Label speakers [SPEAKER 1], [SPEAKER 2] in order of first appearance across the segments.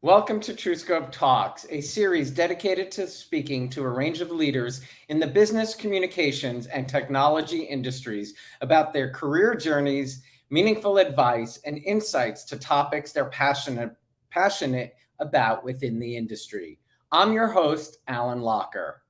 [SPEAKER 1] Welcome to Truescope Talks, a series dedicated to speaking to a range of leaders in the business, communications, and technology industries about their career journeys, meaningful advice, and insights to topics they're passionate about within the industry. I'm your host, Alan Locker.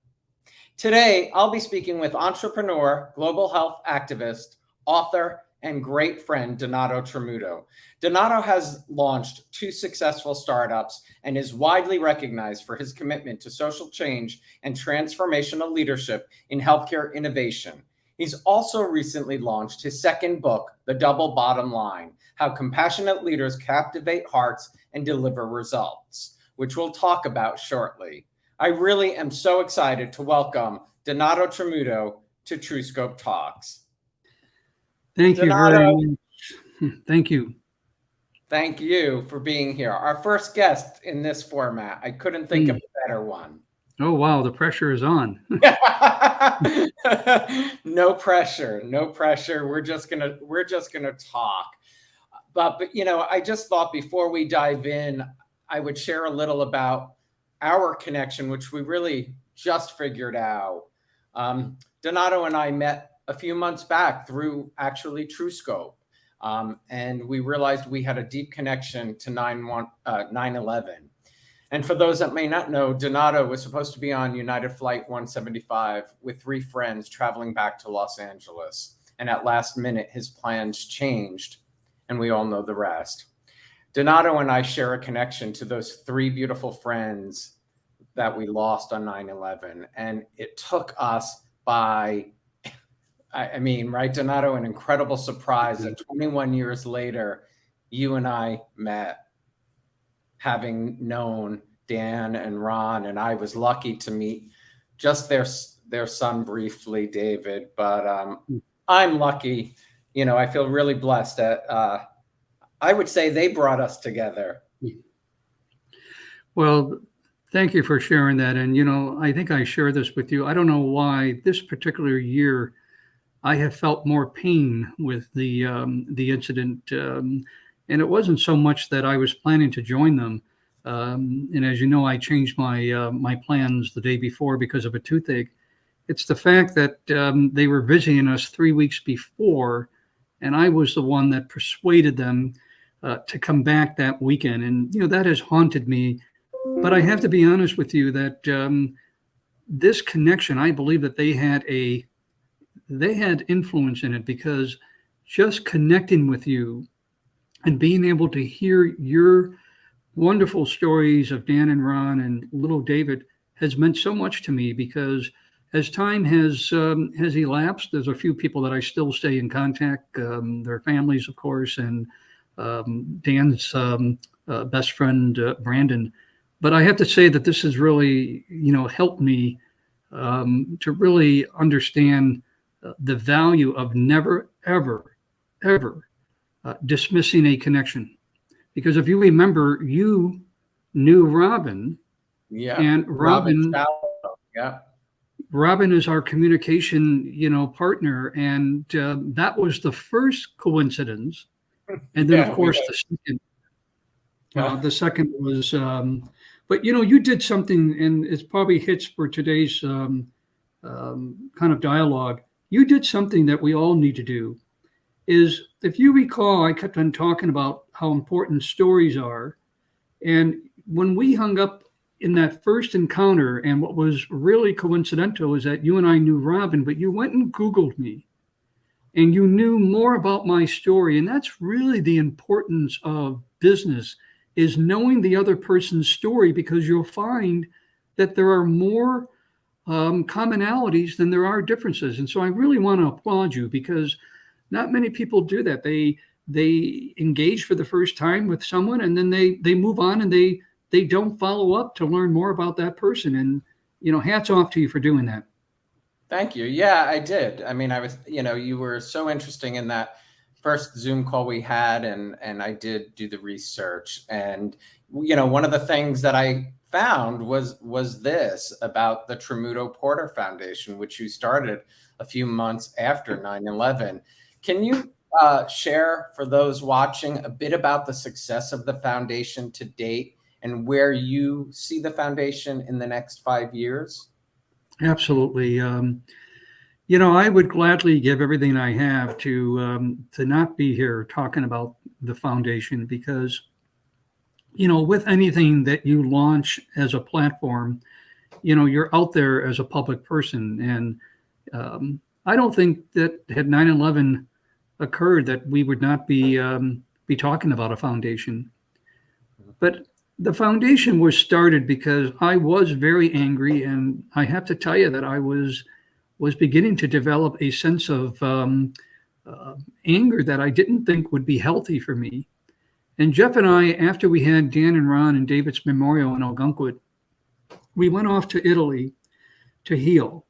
[SPEAKER 1] Today, I'll be speaking with entrepreneur, global health activist, author, and great friend, Donato Tramuto. Donato has launched 2 successful startups and is widely recognized for his commitment to social change and transformational leadership in healthcare innovation. He's also recently launched his second book, The Double Bottom Line: How Compassionate Leaders Captivate Hearts and Deliver Results, which we'll talk about shortly. I really am so excited to welcome Donato Tramuto to Truescope Talks.
[SPEAKER 2] Thank you very much. Thank you.
[SPEAKER 1] Thank you for being here. Our first guest in this format. I couldn't think of a better one.
[SPEAKER 2] Oh, wow. The pressure is on.
[SPEAKER 1] No pressure. No pressure. We're just gonna talk. But I just thought before we dive in, I would share a little about our connection, which we really just figured out. Donato and I met a few months back through actually Truescope. And we realized we had a deep connection to 9/11. And for those that may not know, Donato was supposed to be on United Flight 175 with 3 friends traveling back to Los Angeles. And at last minute, his plans changed, and we all know the rest. Donato and I share a connection to those 3 beautiful friends that we lost on 9/11. And it took us by right, Donato, an incredible surprise that 21 years later, you and I met, having known Dan and Ron, and I was lucky to meet just their son briefly, David. But I'm lucky. I feel really blessed that I would say they brought us together.
[SPEAKER 2] Well, thank you for sharing that. And, I think I share this with you. I don't know why this particular year I have felt more pain with the incident, and it wasn't so much that I was planning to join them. And as you know, I changed my plans the day before because of a toothache. It's the fact that they were visiting us 3 weeks before, and I was the one that persuaded them to come back that weekend, and that has haunted me. But I have to be honest with you that this connection, I believe that they had influence in it, because just connecting with you and being able to hear your wonderful stories of Dan and Ron and little David has meant so much to me. Because as time has elapsed, there's a few people that I still stay in contact, their families, of course, and Dan's best friend, Brandon. But I have to say that this has really, helped me to really understand the value of never, ever, ever dismissing a connection. Because if you remember, you knew Robin.
[SPEAKER 1] Yeah.
[SPEAKER 2] And Robin
[SPEAKER 1] yeah.
[SPEAKER 2] Robin is our communication, partner. And that was the first coincidence. And then, of course, the second was, but, you did something, and it probably hits for today's kind of dialogue. You did something that we all need to do. Is, if you recall, I kept on talking about how important stories are. And when we hung up in that first encounter, and what was really coincidental is that you and I knew Robin, but you went and Googled me and you knew more about my story. And that's really the importance of business, is knowing the other person's story, because you'll find that there are more commonalities than there are differences. And so I really want to applaud you, because not many people do that. They engage for the first time with someone, and then they move on, and they don't follow up to learn more about that person. And, hats off to you for doing that.
[SPEAKER 1] Thank you. Yeah, I did. I mean, I was, you were so interesting in that first Zoom call we had, and I did do the research. And, one of the things that I found was this about the Tramuto Porter Foundation, which you started a few months after 9/11. Can you share, for those watching, a bit about the success of the foundation to date and where you see the foundation in the next 5 years?
[SPEAKER 2] Absolutely. I would gladly give everything I have to not be here talking about the foundation because, with anything that you launch as a platform, you're out there as a public person. And I don't think that had 9/11 occurred that we would not be talking about a foundation. But the foundation was started because I was very angry, and I have to tell you that I was beginning to develop a sense of uh, anger that I didn't think would be healthy for me. And Jeff and I, after we had Dan and Ron and David's memorial in Algonquin, we went off to Italy to heal.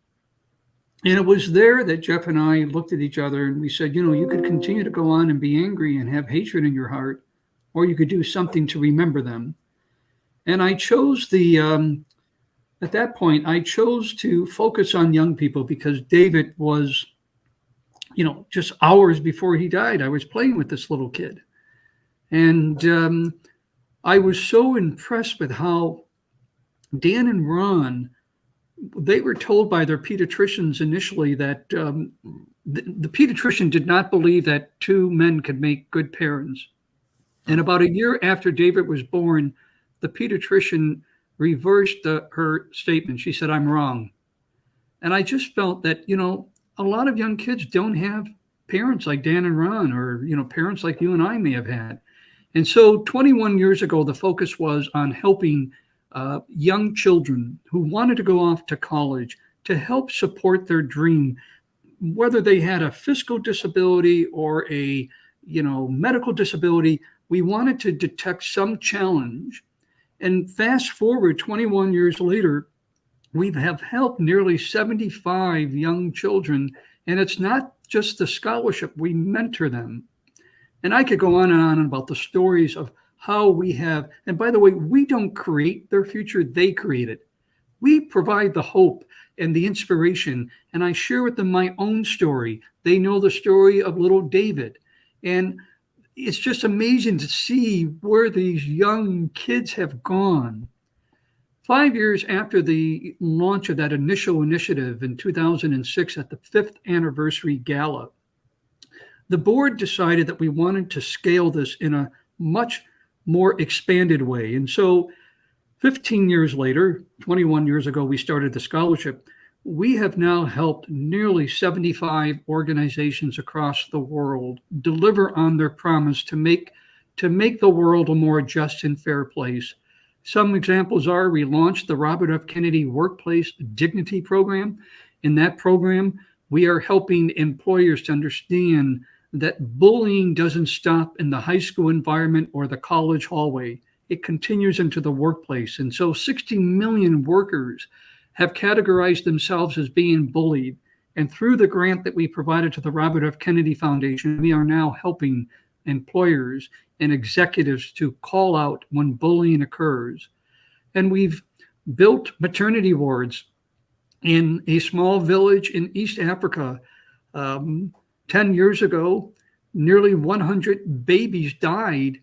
[SPEAKER 2] And it was there that Jeff and I looked at each other and we said, you could continue to go on and be angry and have hatred in your heart, or you could do something to remember them. And I chose at that point, I chose to focus on young people because David was, just hours before he died, I was playing with this little kid. And I was so impressed with how Dan and Ron, they were told by their pediatricians initially that the pediatrician did not believe that two men could make good parents. And about a year after David was born, the pediatrician reversed her statement. She said, "I'm wrong." And I just felt that, a lot of young kids don't have parents like Dan and Ron or, parents like you and I may have had. And so 21 years ago, the focus was on helping young children who wanted to go off to college to help support their dream, whether they had a physical disability or a medical disability. We wanted to detect some challenge. And fast forward 21 years later, we have helped nearly 75 young children. And it's not just the scholarship, we mentor them. And I could go on and on about the stories of how we have, and by the way, we don't create their future, they create it. We provide the hope and the inspiration, and I share with them my own story. They know the story of little David. And it's just amazing to see where these young kids have gone. 5 years after the launch of that initial initiative in 2006 at the fifth anniversary gala, the board decided that we wanted to scale this in a much more expanded way. And so 15 years later, 21 years ago, we started the scholarship. We have now helped nearly 75 organizations across the world deliver on their promise to make the world a more just and fair place. Some examples are we launched the Robert F. Kennedy Workplace Dignity Program. In that program, we are helping employers to understand that bullying doesn't stop in the high school environment or the college hallway. It continues into the workplace. And so 60 million workers have categorized themselves as being bullied. And through the grant that we provided to the Robert F. Kennedy Foundation, we are now helping employers and executives to call out when bullying occurs. And we've built maternity wards in a small village in East Africa. 10 years ago, nearly 100 babies died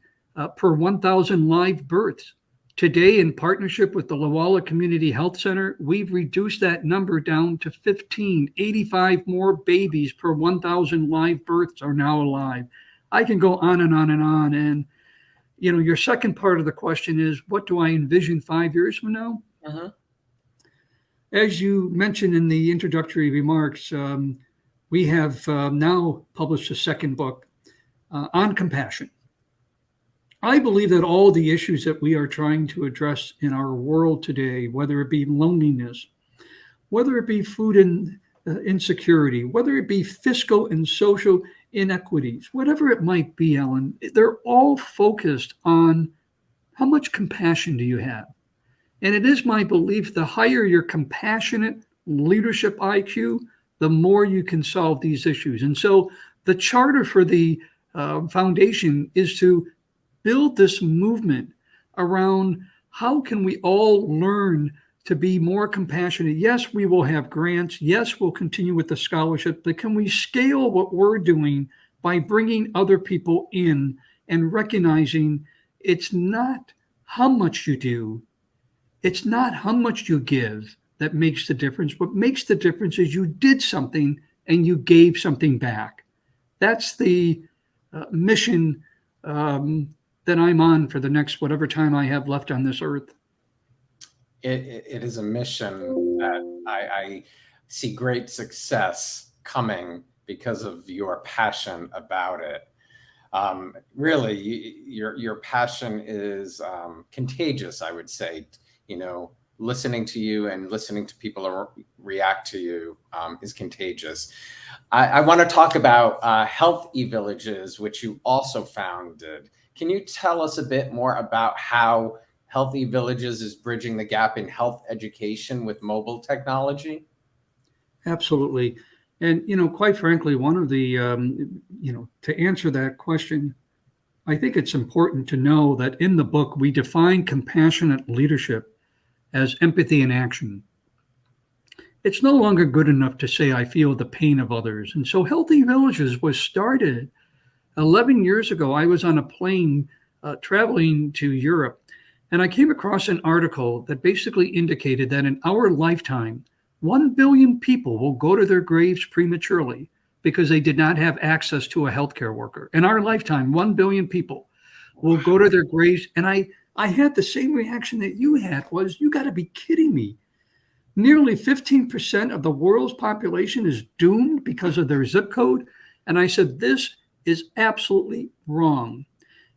[SPEAKER 2] per 1,000 live births. Today, in partnership with the Lawala Community Health Center, we've reduced that number down to 15. 85 more babies per 1,000 live births are now alive. I can go on and on and on. And, your second part of the question is, what do I envision 5 years from now?
[SPEAKER 1] Uh-huh.
[SPEAKER 2] As you mentioned in the introductory remarks, we have now published a second book on compassion. I believe that all the issues that we are trying to address in our world today, whether it be loneliness, whether it be food insecurity, whether it be fiscal and social inequities, whatever it might be, Ellen, they're all focused on how much compassion do you have? And it is my belief the higher your compassionate leadership IQ, the more you can solve these issues. And so the charter for the foundation is to build this movement around how can we all learn to be more compassionate. Yes, we will have grants. Yes, we'll continue with the scholarship, but can we scale what we're doing by bringing other people in and recognizing it's not how much you do. It's not how much you give that makes the difference. What makes the difference is you did something and you gave something back. That's the mission that I'm on for the next whatever time I have left on this earth.
[SPEAKER 1] It is a mission that I see great success coming because of your passion about it. Really, your passion is contagious, I would say. Listening to you and listening to people react to you is contagious. I want to talk about Health E-Villages, which you also founded. Can you tell us a bit more about how Health E-Villages is bridging the gap in health education with mobile technology?
[SPEAKER 2] Absolutely. And, quite frankly, one of the, to answer that question, I think it's important to know that in the book, we define compassionate leadership as empathy in action. It's no longer good enough to say, I feel the pain of others. And so Healthy Villages was started 11 years ago. I was on a plane traveling to Europe, and I came across an article that basically indicated that in our lifetime, 1 billion people will go to their graves prematurely because they did not have access to a healthcare worker. In our lifetime, 1 billion people will go to their graves. And I had the same reaction that you had was, you got to be kidding me. Nearly 15% of the world's population is doomed because of their zip code. And I said, this is absolutely wrong.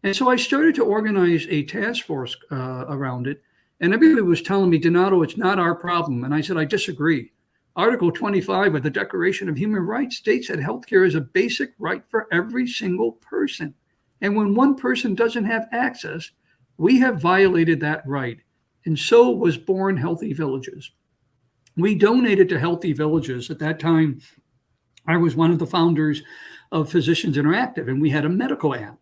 [SPEAKER 2] And so I started to organize a task force around it. And everybody was telling me, Donato, it's not our problem. And I said, I disagree. Article 25 of the Declaration of Human Rights states that healthcare is a basic right for every single person. And when one person doesn't have access, we have violated that right. And so was born Healthy Villages. We donated to Healthy Villages. At that time, I was one of the founders of Physicians Interactive, and we had a medical app.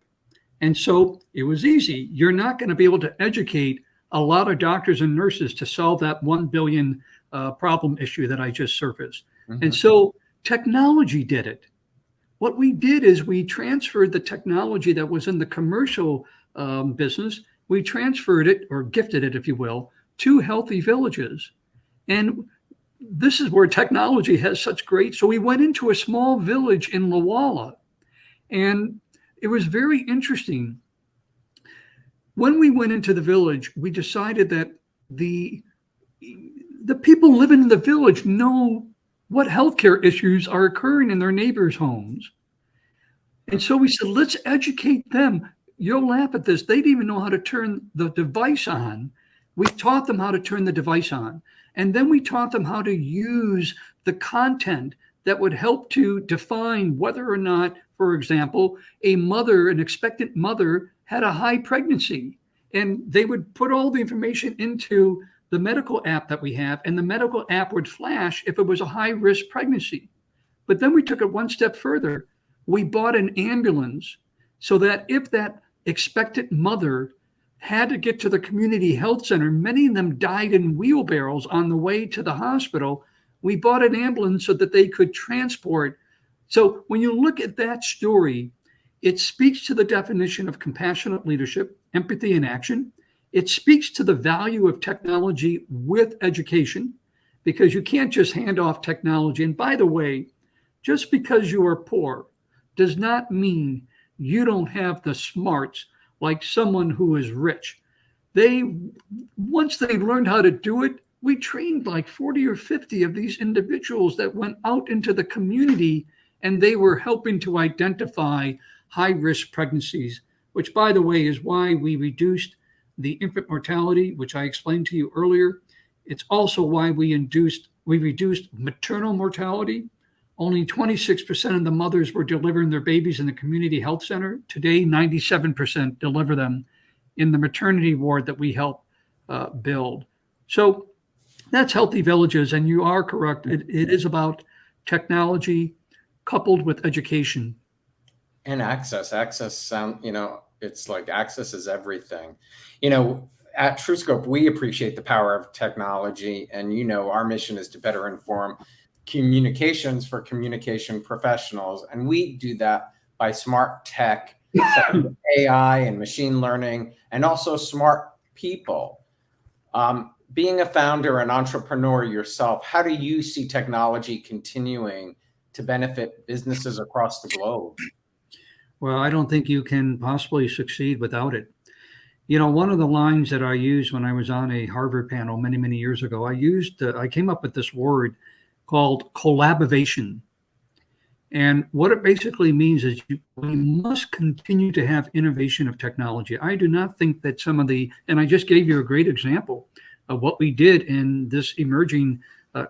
[SPEAKER 2] And so it was easy. You're not going to be able to educate a lot of doctors and nurses to solve that 1 billion problem issue that I just surfaced. Mm-hmm. And so technology did it. What we did is we transferred the technology that was in the commercial business. We transferred it, or gifted it, if you will, to Healthy Villages. And this is where technology has such great. So we went into a small village in Lawala, and it was very interesting. When we went into the village, we decided that the people living in the village know what healthcare issues are occurring in their neighbors' homes. And so we said, let's educate them. You'll laugh at this. They didn't even know how to turn the device on. We taught them how to turn the device on. And then we taught them how to use the content that would help to define whether or not, for example, an expectant mother had a high pregnancy. And they would put all the information into the medical app that we have, and the medical app would flash if it was a high-risk pregnancy. But then we took it one step further. We bought an ambulance so that if that expectant mother had to get to the community health center, many of them died in wheelbarrows on the way to the hospital. We bought an ambulance so that they could transport. So when you look at that story, it speaks to the definition of compassionate leadership, empathy in action. It speaks to the value of technology with education, because you can't just hand off technology. And by the way, just because you are poor does not mean you don't have the smarts like someone who is rich. Once they learned how to do it, we trained like 40 or 50 of these individuals that went out into the community, and they were helping to identify high-risk pregnancies, which, by the way, is why we reduced the infant mortality, which I explained to you earlier. It's also why we reduced maternal mortality. Only 26% of the mothers were delivering their babies in the community health center. Today, 97% deliver them in the maternity ward that we help build. So that's Healthy Villages, and you are correct. It is about technology coupled with education.
[SPEAKER 1] And access. It's like access is everything. At Truescope, we appreciate the power of technology, and our mission is to better inform communications for communication professionals, and we do that by smart tech, AI and machine learning, and also smart people. Being a founder and entrepreneur yourself, how do you see technology continuing to benefit businesses across the globe?
[SPEAKER 2] Well, I don't think you can possibly succeed without it. One of the lines that I used when I was on a Harvard panel many, many years ago, I came up with this word called collaboration. And what it basically means is we must continue to have innovation of technology. I do not think that and I just gave you a great example of what we did in this emerging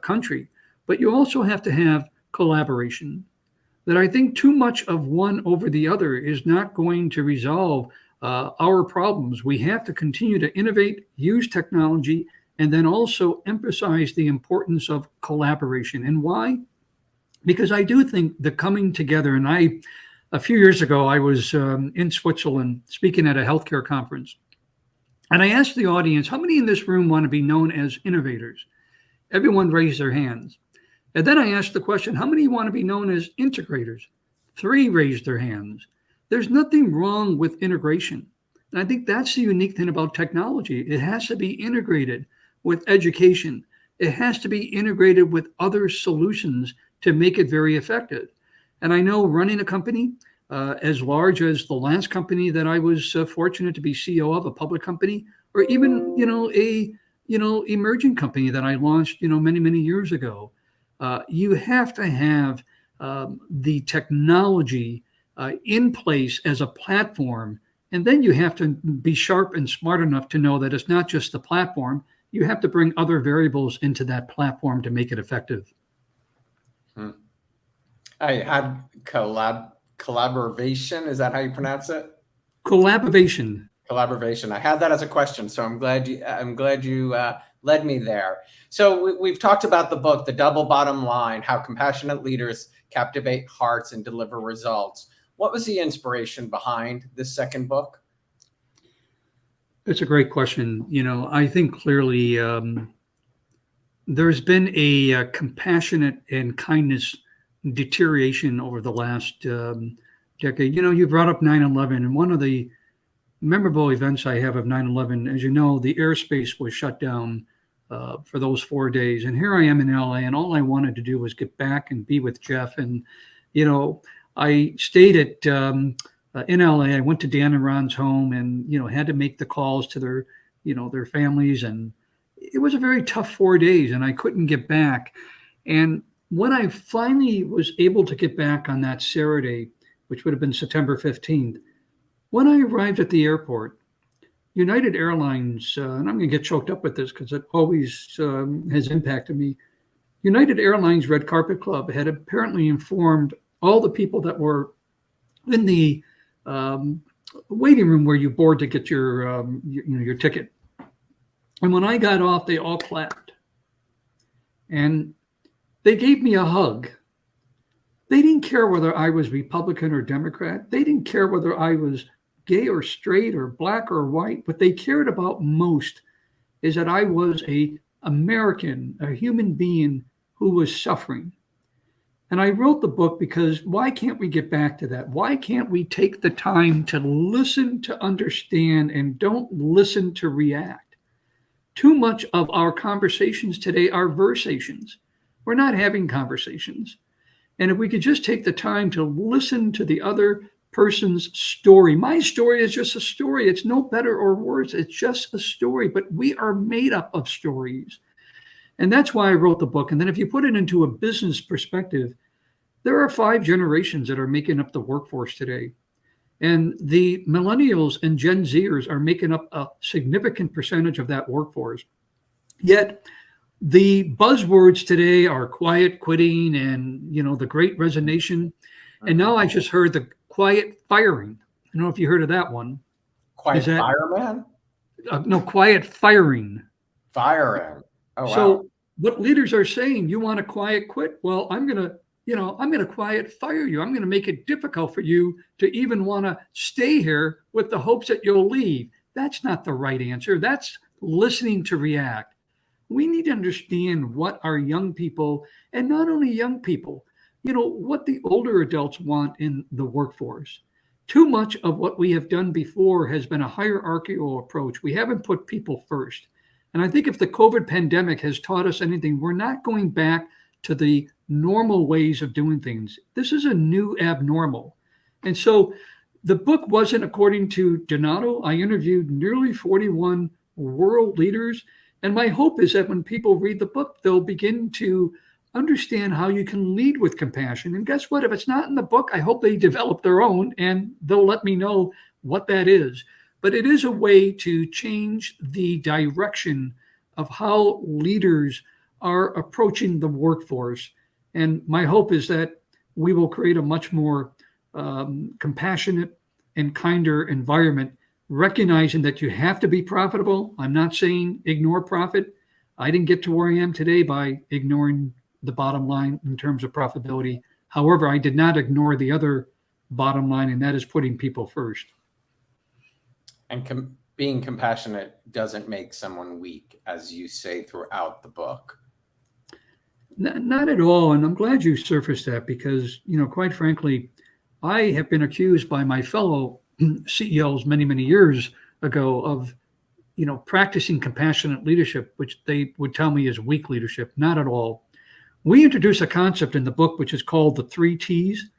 [SPEAKER 2] country, but you also have to have collaboration. That I think too much of one over the other is not going to resolve our problems. We have to continue to innovate, use technology, and then also emphasize the importance of collaboration. And why? Because I do think the coming together, and a few years ago, I was in Switzerland speaking at a healthcare conference. And I asked the audience, how many in this room want to be known as innovators? Everyone raised their hands. And then I asked the question, how many want to be known as integrators? 3 raised their hands. There's nothing wrong with integration. And I think that's the unique thing about technology. It has to be integrated with education. It has to be integrated with other solutions to make it very effective. And I know running a company as large as the last company that I was fortunate to be CEO of, a public company, or even a emerging company that I launched many, many years ago. You have to have the technology in place as a platform, and then you have to be sharp and smart enough to know that it's not just the platform. You have to bring other variables into that platform to make it effective.
[SPEAKER 1] I had collaboration. Is that how you pronounce it?
[SPEAKER 2] Collaboration.
[SPEAKER 1] Collaboration. I had that as a question, so I'm glad you led me there. So we've talked about the book, The Double Bottom Line: How Compassionate Leaders Captivate Hearts and Deliver Results. What was the inspiration behind this second book?
[SPEAKER 2] It's a great question. I think clearly there's been a compassionate and kindness deterioration over the last decade. You brought up 9/11, and one of the memorable events I have of 9/11, as you know, the airspace was shut down for those 4 days. And here I am in LA, and all I wanted to do was get back and be with Jeff. And, I stayed in LA. I went to Dan and Ron's home and, had to make the calls to their families. And it was a very tough 4 days, and I couldn't get back. And when I finally was able to get back on that Saturday, which would have been September 15th, when I arrived at the airport, United Airlines, and I'm going to get choked up with this because it always has impacted me. United Airlines Red Carpet Club had apparently informed all the people that were in the waiting room where you board to get your ticket. And when I got off, they all clapped. And they gave me a hug. They didn't care whether I was Republican or Democrat. They didn't care whether I was gay or straight or black or white. What they cared about most is that I was an American, a human being who was suffering. And I wrote the book because why can't we get back to that? Why can't we take the time to listen to understand and don't listen to react? Too much of our conversations today are versations. We're not having conversations. And if we could just take the time to listen to the other person's story. My story is just a story. It's no better or worse. It's just a story, but we are made up of stories. And that's why I wrote the book. And then if you put it into a business perspective, there are 5 generations that are making up the workforce today. And the millennials and Gen Zers are making up a significant percentage of that workforce. Yet the buzzwords today are quiet quitting and, the great resignation. And now I just heard the quiet firing. I don't know if you heard of that one.
[SPEAKER 1] Quiet fireman?
[SPEAKER 2] No, quiet firing.
[SPEAKER 1] Firing. Oh, wow.
[SPEAKER 2] So what leaders are saying, you want to quiet quit? Well, I'm going to quiet fire you. I'm going to make it difficult for you to even want to stay here with the hopes that you'll leave. That's not the right answer. That's listening to react. We need to understand what our young people, and not only young people, what the older adults want in the workforce. Too much of what we have done before has been a hierarchical approach. We haven't put people first. And I think if the COVID pandemic has taught us anything, we're not going back to the normal ways of doing things. This is a new abnormal. And so the book wasn't according to Donato. I interviewed nearly 41 world leaders. And my hope is that when people read the book, they'll begin to understand how you can lead with compassion. And guess what? If it's not in the book, I hope they develop their own and they'll let me know what that is. But it is a way to change the direction of how leaders are approaching the workforce. And my hope is that we will create a much more compassionate and kinder environment, recognizing that you have to be profitable. I'm not saying ignore profit. I didn't get to where I am today by ignoring the bottom line in terms of profitability. However, I did not ignore the other bottom line, and that is putting people first.
[SPEAKER 1] And being compassionate doesn't make someone weak, as you say throughout the book.
[SPEAKER 2] Not at all. And I'm glad you surfaced that because, quite frankly, I have been accused by my fellow CEOs many, many years ago of, practicing compassionate leadership, which they would tell me is weak leadership. Not at all. We introduce a concept in the book, which is called the 3 T's.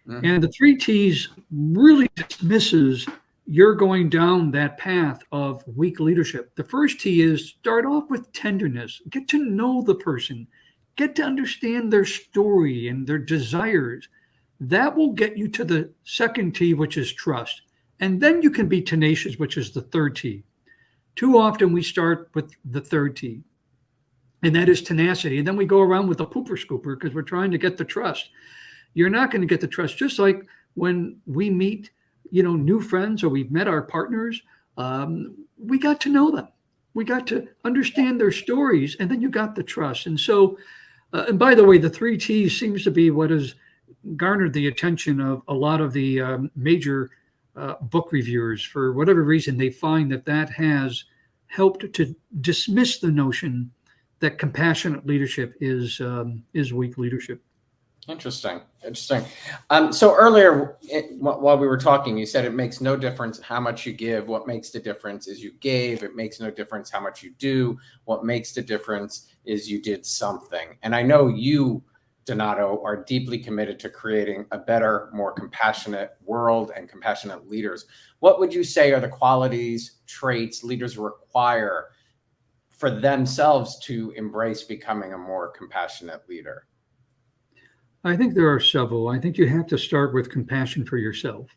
[SPEAKER 2] Mm-hmm. And the 3 T's really dismisses you're going down that path of weak leadership. The first T is start off with tenderness, get to know the person, get to understand their story and their desires. That will get you to the second T, which is trust. And then you can be tenacious, which is the third T. Too often we start with the third T, and that is tenacity. And then we go around with the pooper scooper because we're trying to get the trust. You're not going to get the trust. Just like when we meet, new friends or we've met our partners, we got to know them. We got to understand their stories, and then you got the trust. And so, and by the way, the 3 T's seems to be what has garnered the attention of a lot of the major book reviewers. For whatever reason, they find that has helped to dismiss the notion that compassionate leadership is weak leadership.
[SPEAKER 1] Interesting. So earlier, while we were talking, you said it makes no difference how much you give. What makes the difference is you gave. It makes no difference how much you do. What makes the difference is you did something. And I know you, Donato, are deeply committed to creating a better, more compassionate world and compassionate leaders. What would you say are the qualities, traits leaders require for themselves to embrace becoming a more compassionate leader?
[SPEAKER 2] I think there are several. I think you have to start with compassion for yourself.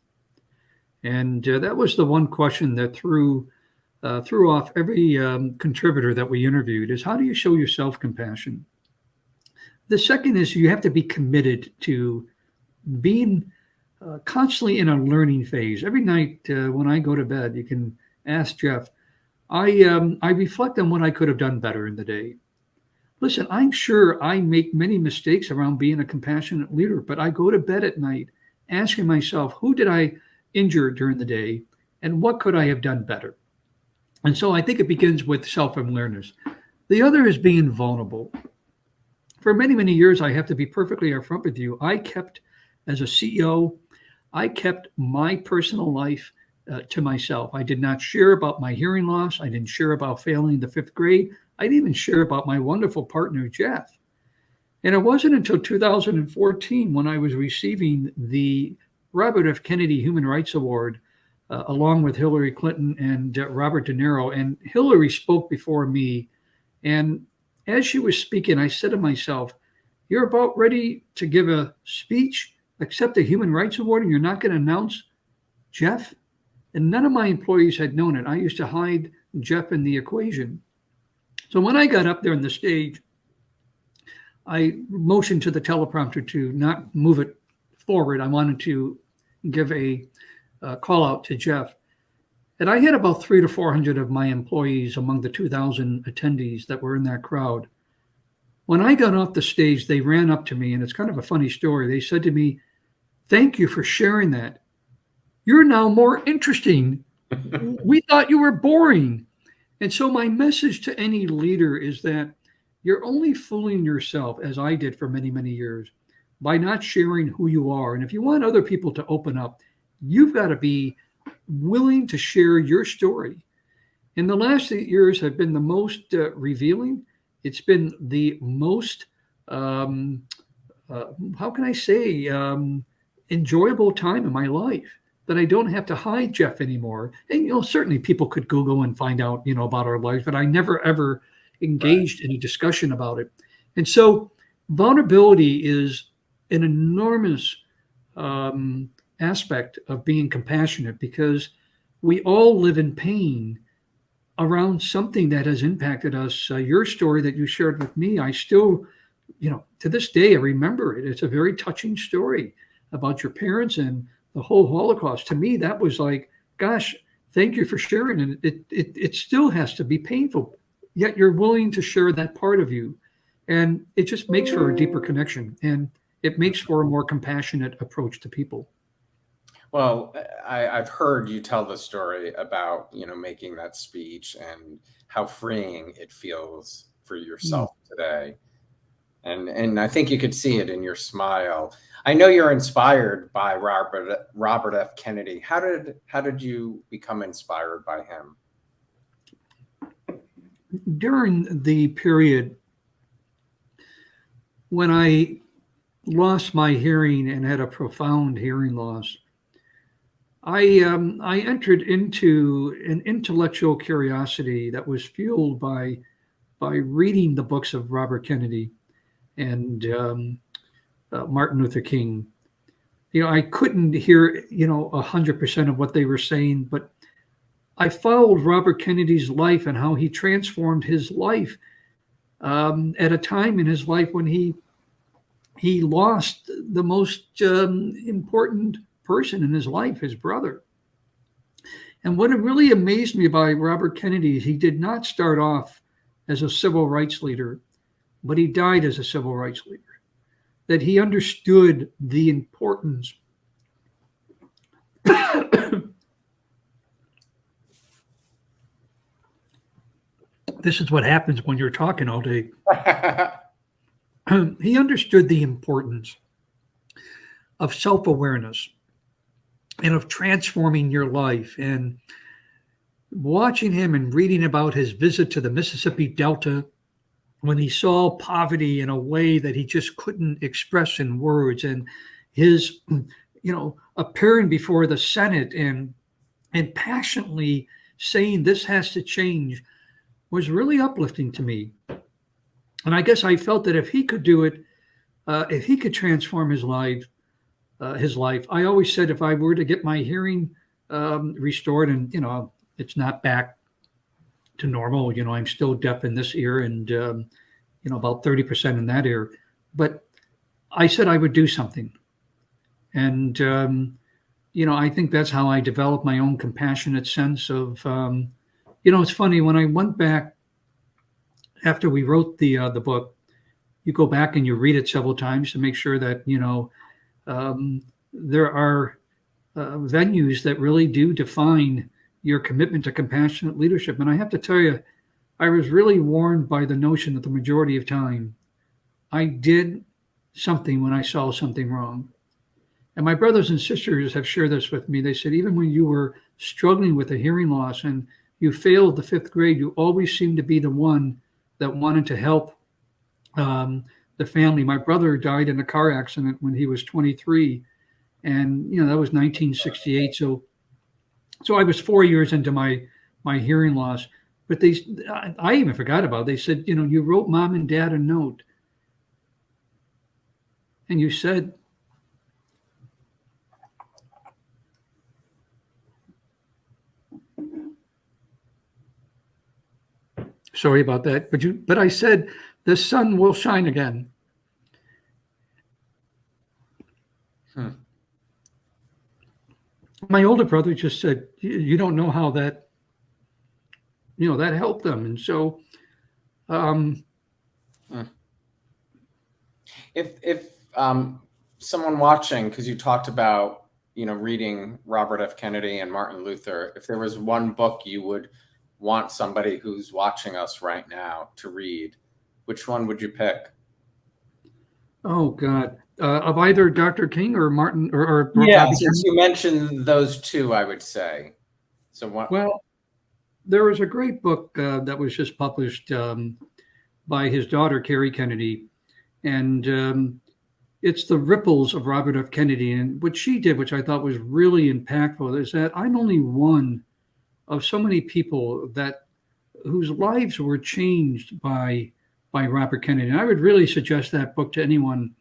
[SPEAKER 2] And that was the one question that threw off every contributor that we interviewed is how do you show yourself compassion? The second is you have to be committed to being constantly in a learning phase. Every night when I go to bed, you can ask Jeff, I reflect on what I could have done better in the day. Listen, I'm sure I make many mistakes around being a compassionate leader, but I go to bed at night asking myself, who did I injure during the day and what could I have done better? And so I think it begins with self-awareness. The other is being vulnerable. For many, many years, I have to be perfectly upfront with you. As a CEO, I kept my personal life to myself. I did not share about my hearing loss. I didn't share about failing the 5th grade. I didn't even share about my wonderful partner, Jeff. And it wasn't until 2014 when I was receiving the Robert F. Kennedy Human Rights Award, along with Hillary Clinton and Robert De Niro. And Hillary spoke before me. And as she was speaking, I said to myself, you're about ready to give a speech, accept a Human Rights Award, and you're not going to announce Jeff? And none of my employees had known it. I used to hide Jeff in the equation. So when I got up there on the stage, I motioned to the teleprompter to not move it forward. I wanted to give a call out to Jeff. And I had about 300 to 400 of my employees among the 2,000 attendees that were in that crowd. When I got off the stage, they ran up to me, and it's kind of a funny story. They said to me, "Thank you for sharing that. You're now more interesting. We thought you were boring." And so my message to any leader is that you're only fooling yourself, as I did for many, many years, by not sharing who you are. And if you want other people to open up, you've got to be willing to share your story. And the last 8 years have been the most revealing. It's been the most, um, how can I say, enjoyable time in my life, that I don't have to hide Jeff anymore. And certainly people could Google and find out about our lives, but I never ever
[SPEAKER 1] Right.
[SPEAKER 2] engaged in a discussion about it. And so vulnerability is an enormous um, aspect of being compassionate, because we all live in pain around something that has impacted us. Your story that you shared with me, I still, to this day, I remember it. It's a very touching story about your parents and the whole Holocaust. To me, that was like, gosh, thank you for sharing. And it still has to be painful, yet you're willing to share that part of you. And it just makes for a deeper connection, and it makes for a more compassionate approach to people.
[SPEAKER 1] Well, I've heard you tell the story about, making that speech and how freeing it feels for
[SPEAKER 2] Mm.
[SPEAKER 1] yourself today. And I think you could see it in your smile. I know you're inspired by Robert F. Kennedy. How did you become inspired by him?
[SPEAKER 2] During the period when I lost my hearing and had a profound hearing loss, I entered into an intellectual curiosity that was fueled by reading the books of Robert Kennedy and Martin Luther King. I couldn't hear 100% of what they were saying, but I followed Robert Kennedy's life and how he transformed his life at a time in his life when he lost the most important person in his life, his brother. And what really amazed me by Robert Kennedy is he did not start off as a civil rights leader, but he died as a civil rights leader. That he understood the importance. This is what happens when you're talking all day. He understood the importance of self awareness and of transforming your life. And watching him and reading about his visit to the Mississippi Delta, when he saw poverty in a way that he just couldn't express in words, and his appearing before the Senate and passionately saying this has to change, was really uplifting to me. And I guess I felt that if he could do it, if he could transform his life, I always said if I were to get my hearing restored, and it's not back to normal. I'm still deaf in this ear, and about 30% in that ear. But I said I would do something. And, I think that's how I developed my own compassionate sense of, it's funny, when I went back after we wrote the book, you go back and you read it several times to make sure that, there are venues that really do define your commitment to compassionate leadership. And I have to tell you, I was really warned by the notion that the majority of time I did something when I saw something wrong. And my brothers and sisters have shared this with me. They said, even when you were struggling with a hearing loss and you failed the fifth grade, you always seemed to be the one that wanted to help the family. My brother died in a car accident when he was 23. And, that was 1968. So I was 4 years into my hearing loss. But I even forgot about it. They said, you wrote mom and dad a note. And you said, sorry about that. But I said, the sun will shine again. My older brother just said, you don't know how that helped them. And so, um,
[SPEAKER 1] If someone watching, because you talked about reading Robert F. Kennedy and Martin Luther, if there was one book you would want somebody who's watching us right now to read, which one would you pick?
[SPEAKER 2] Oh God, of either Dr. King or Martin or
[SPEAKER 1] Yeah,
[SPEAKER 2] Robbie
[SPEAKER 1] since
[SPEAKER 2] Kennedy.
[SPEAKER 1] you mentioned those two, I would say. So what?
[SPEAKER 2] Well, there was a great book that was just published by his daughter Carrie Kennedy, and it's the ripples of Robert F. Kennedy. And what she did, which I thought was really impactful, is that I'm only one of so many people that whose lives were changed by Robert Kennedy. And I would really suggest that book to anyone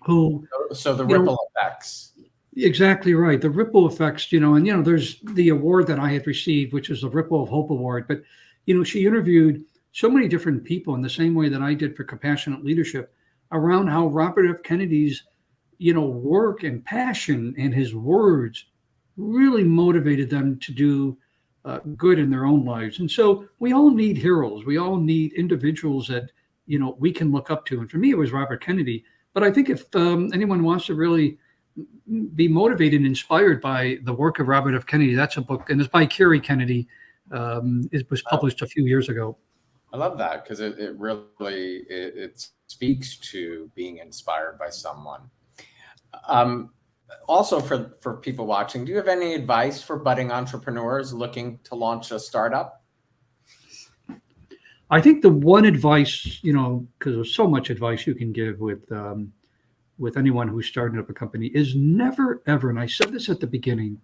[SPEAKER 2] who,
[SPEAKER 1] So the
[SPEAKER 2] you know,
[SPEAKER 1] ripple effects.
[SPEAKER 2] exactly right. The ripple effects, and there's the award that I had received, which is the Ripple of Hope Award. But she interviewed so many different people in the same way that I did for Compassionate Leadership around how Robert F. Kennedy's, work and passion and his words really motivated them to do good in their own lives. And so we all need heroes. We all need individuals that we can look up to. And for me, it was Robert Kennedy. But I think if anyone wants to really be motivated and inspired by the work of Robert F. Kennedy. That's a book, and it's by Carrie Kennedy. It was published a few years ago.
[SPEAKER 1] I love that because it really it speaks to being inspired by someone. Um, Also, for people watching, do you have any advice for budding entrepreneurs looking to launch a startup?
[SPEAKER 2] I think the one advice, because there's so much advice you can give with anyone who's starting up a company, is never ever, and I said this at the beginning,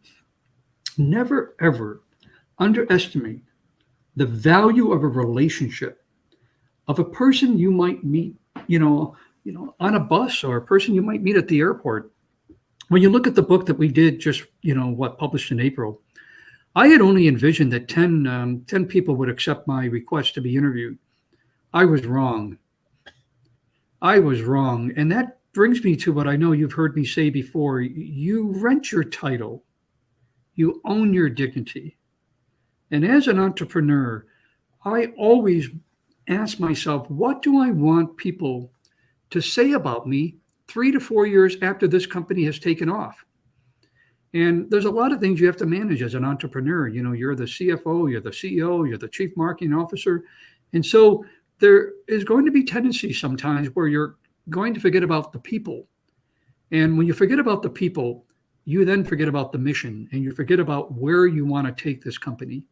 [SPEAKER 2] never ever underestimate the value of a relationship, of a person you might meet, on a bus, or a person you might meet at the airport. When you look at the book that we did just, published in April, I had only envisioned that 10 people would accept my request to be interviewed. I was wrong. I was wrong. And that brings me to what I know you've heard me say before. You rent your title, you own your dignity. And as an entrepreneur, I always ask myself, what do I want people to say about me 3 to 4 years after this company has taken off? And there's a lot of things you have to manage as an entrepreneur. You're the CFO, you're the CEO, you're the chief marketing officer. And so there is going to be tendencies sometimes where you're going to forget about the people. And when you forget about the people, you then forget about the mission and you forget about where you want to take this company.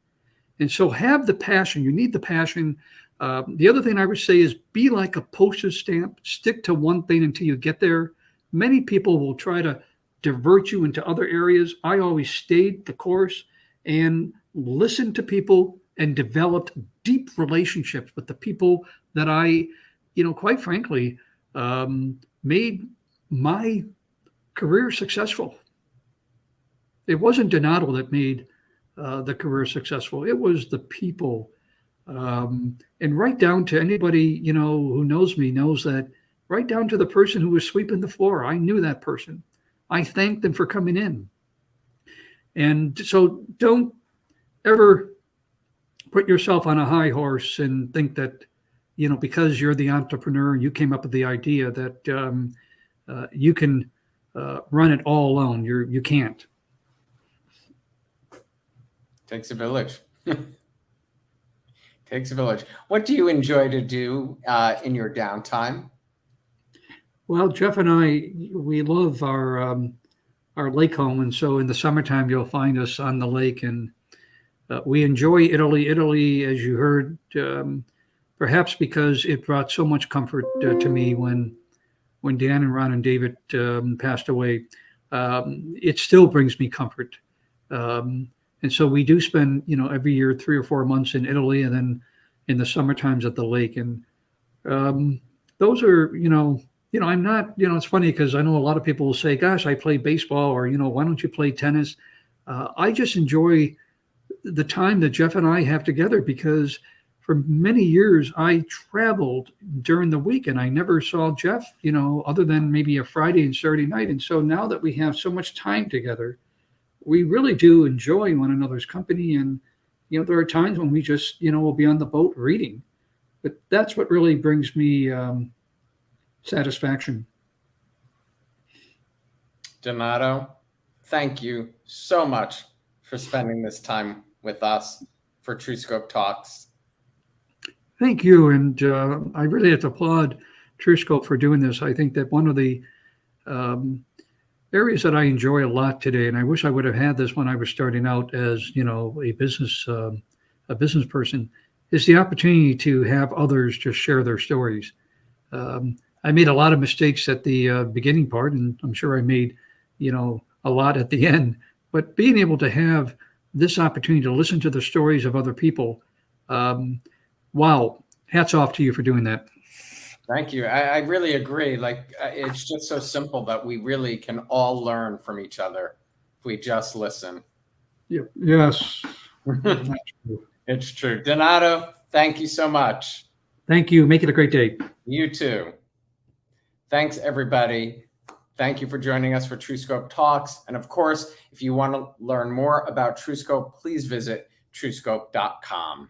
[SPEAKER 2] And so have the passion. You need the passion. The other thing I would say is be like a postage stamp. Stick to one thing until you get there. Many people will try to divert you into other areas. I always stayed the course and listened to people and developed deep relationships with the people that I, quite frankly, made my career successful. It wasn't Donato that made the career successful. It was the people, and right down to anybody who knows me knows that. Right down to the person who was sweeping the floor, I knew that person. I thanked them for coming in, and so don't ever put yourself on a high horse and think that because you're the entrepreneur and you came up with the idea that you can run it all alone. You can't.
[SPEAKER 1] Takes a village. Takes a village. What do you enjoy to do in your downtime?
[SPEAKER 2] Well, Jeff and I, we love our lake home, and so in the summertime you'll find us on the lake, and we enjoy Italy. Italy, as you heard, perhaps because it brought so much comfort to me when Dan and Ron and David passed away. It still brings me comfort. And so we do spend, every year 3 or 4 months in Italy, and then in the summer times at the lake. And those are, I'm not, it's funny because I know a lot of people will say, "Gosh, I play baseball," or "Why don't you play tennis?" I just enjoy the time that Jeff and I have together because for many years I traveled during the week and I never saw Jeff, other than maybe a Friday and Saturday night. And so now that we have so much time together, we really do enjoy one another's company. And, there are times when we just, will be on the boat reading. But that's what really brings me satisfaction.
[SPEAKER 1] Donato, thank you so much for spending this time with us for Truescope Talks.
[SPEAKER 2] Thank you. And I really have to applaud Truescope for doing this. I think that one of the um, areas that I enjoy a lot today, and I wish I would have had this when I was starting out as a business person, is the opportunity to have others just share their stories. I made a lot of mistakes at the beginning part, and I'm sure I made a lot at the end. But being able to have this opportunity to listen to the stories of other people, um, wow, hats off to you for doing that.
[SPEAKER 1] Thank you. I really agree. Like, it's just so simple that we really can all learn from each other if we just listen.
[SPEAKER 2] Yep. Yes.
[SPEAKER 1] It's true. Donato, thank you so much.
[SPEAKER 2] Thank you. Make it a great day.
[SPEAKER 1] You too. Thanks, everybody. Thank you for joining us for Truescope Talks. And of course, if you want to learn more about Truescope, please visit truescope.com.